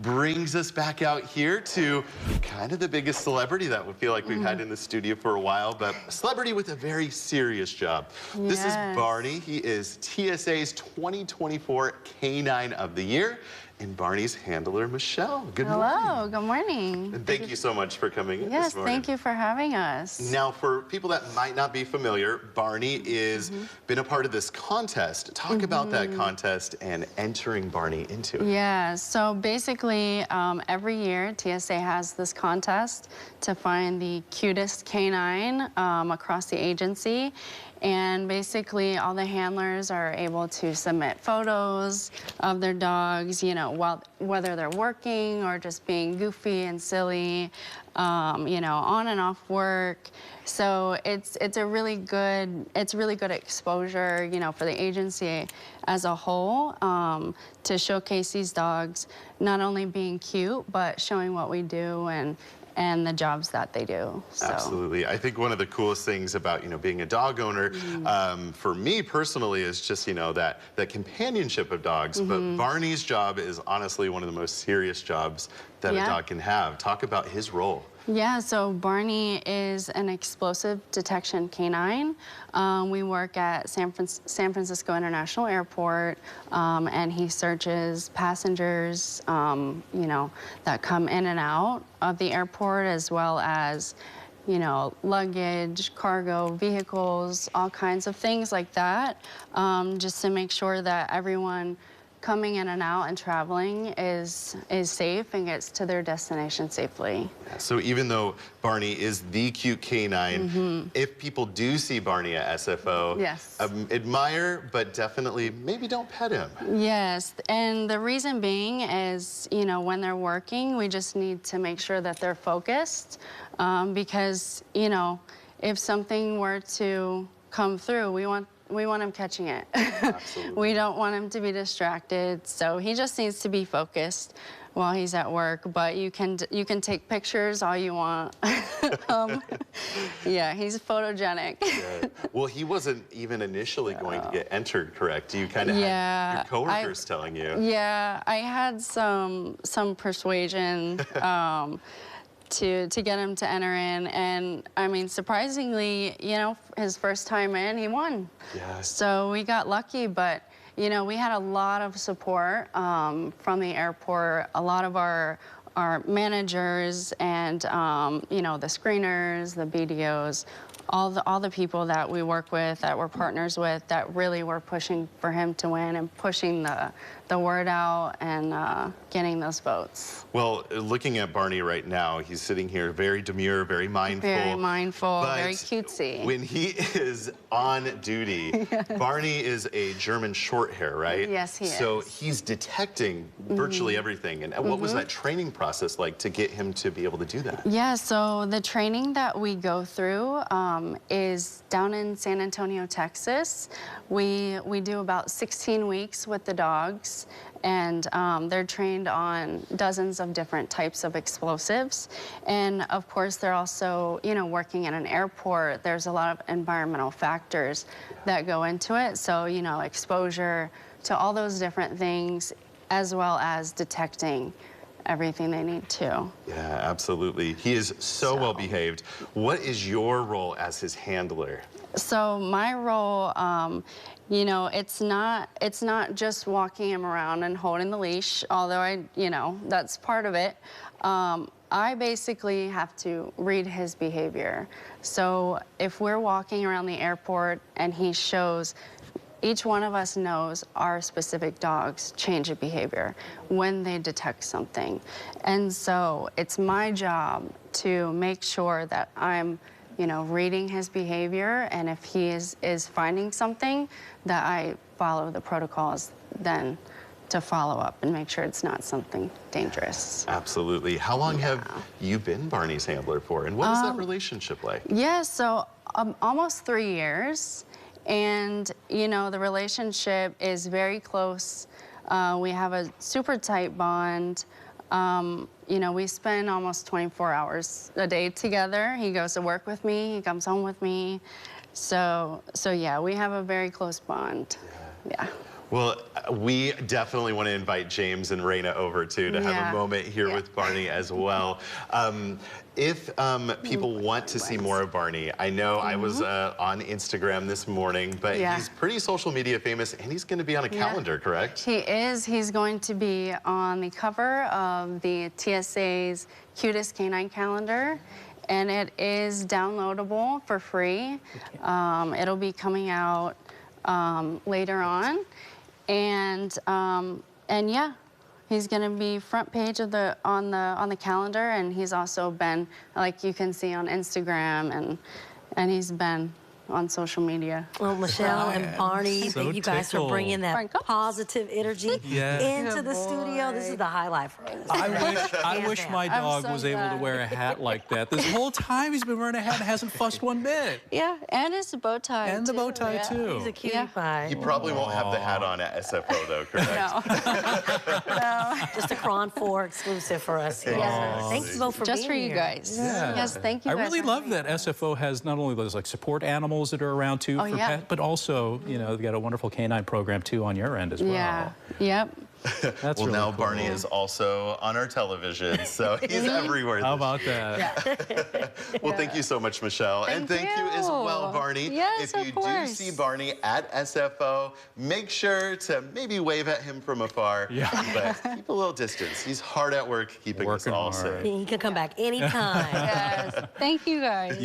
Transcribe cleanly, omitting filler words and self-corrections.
brings us back out here to kind of the biggest celebrity that we feel like we've had in the studio for a while, but a celebrity with a very serious job. Yes. This is Barney. He is TSA's 2024 Canine of the Year. And Barney's handler, Michelle. Good morning. Hello, good morning. And thank you so much for coming in this morning. Yes, thank you for having us. Now, for people that might not be familiar, Barney is been a part of this contest. Talk about that contest and entering Barney into it. Yeah, so basically every year TSA has this contest to find the cutest canine across the agency. And basically all the handlers are able to submit photos of their dogs, you know, whether they're working or just being goofy and silly, you know, on and off work. So it's really good exposure, you know, for the agency as a whole, to showcase these dogs not only being cute but showing what we do and the jobs that they do. So. Absolutely. I think one of the coolest things about, you know, being a dog owner, for me personally, is just, you know, that companionship of dogs. But Barney's job is honestly one of the most serious jobs that a dog can have. Talk about his role. Yeah, so Barney is an explosive detection canine. We work at San Francisco International Airport, and he searches passengers, you know, that come in and out of the airport, as well as, you know, luggage, cargo, vehicles, all kinds of things like that, just to make sure that everyone coming in and out and traveling is safe and gets to their destination safely. So even though Barney is the cute canine, if people do see Barney at SFO, admire, but definitely maybe don't pet him. Yes, and the reason being is, you know, when they're working, we just need to make sure that they're focused, because, you know, if something were to come through, we want him catching it. Absolutely. We don't want him to be distracted, so he just needs to be focused while he's at work. But you can take pictures all you want. Yeah, he's photogenic. Yeah. Well, he wasn't even initially going to get entered, correct? You kind of had your coworkers telling you. Yeah, I had some persuasion. To get him to enter in, and I mean, surprisingly, you know, his first time in, he won. Yeah. So we got lucky, but you know, we had a lot of support from the airport, a lot of our managers, and you know, the screeners, the BDOs, all the people that we work with, that we're partners with, that really were pushing for him to win and pushing the word out and getting those votes. Well, looking at Barney right now, he's sitting here very demure, very mindful. Very mindful, very cutesy. When he is on duty, Barney is a German short hair, right? Yes, he is. So he's detecting virtually everything. And what was that training process like to get him to be able to do that? Yeah, so the training that we go through is down in San Antonio, Texas. We do about 16 weeks with the dogs, and they're trained on dozens of different types of explosives. And of course, they're also, you know, working in an airport. There's a lot of environmental factors that go into it. So, you know, exposure to all those different things, as well as detecting everything they need to. Yeah, absolutely. He is so well behaved. What is your role as his handler? So my role, you know, it's not just walking him around and holding the leash, although you know, that's part of it. I basically have to read his behavior. So if we're walking around the airport and he shows, each one of us knows our specific dog's change of behavior when they detect something. And so it's my job to make sure that I'm, you know, reading his behavior, and if he is finding something, that I follow the protocols then to follow up and make sure it's not something dangerous. Absolutely. How long have you been Barney's handler for, and what is that relationship like? Yeah, so almost 3 years. And, you know, the relationship is very close. We have a super tight bond. You know, we spend almost 24 hours a day together. He goes to work with me, he comes home with me. So yeah, we have a very close bond. Yeah. Well, we definitely want to invite James and Raina over too to have a moment here with Barney as well. If people want to see more of Barney, I know I was on Instagram this morning, but he's pretty social media famous and he's going to be on a calendar, correct? He is. He's going to be on the cover of the TSA's Cutest Canine Calendar, and it is downloadable for free. It'll be coming out later on. And yeah, he's gonna be front page of on the calendar, and he's also been, like you can see on Instagram, and he's been on social media. Well, Michelle and Barney, thank you guys for bringing that positive energy into the studio. This is the highlight for us. I wish my dog was able to wear a hat like that. This whole time he's been wearing a hat and hasn't fussed one bit. Yeah, and his bow tie. And the bow tie too. He's a cutie pie. He probably won't have the hat on at SFO though, correct? No. Just a KRON4 exclusive for us here. Thank you both for being here. Just for you guys. Yes, thank you guys. I really love that SFO has not only those like support animals that are around too for pets, but also, you know, they've got a wonderful canine program too on your end as well. Yeah. Yep. That's well, really now cool. Barney is also on our television, so he's everywhere. How about that? Well, thank you so much, Michelle. And thank you as well, Barney. Yes, if you do see Barney at SFO, make sure to maybe wave at him from afar. But keep a little distance. He's hard at work keeping us all safe. He can come back anytime. Yes. Thank you guys.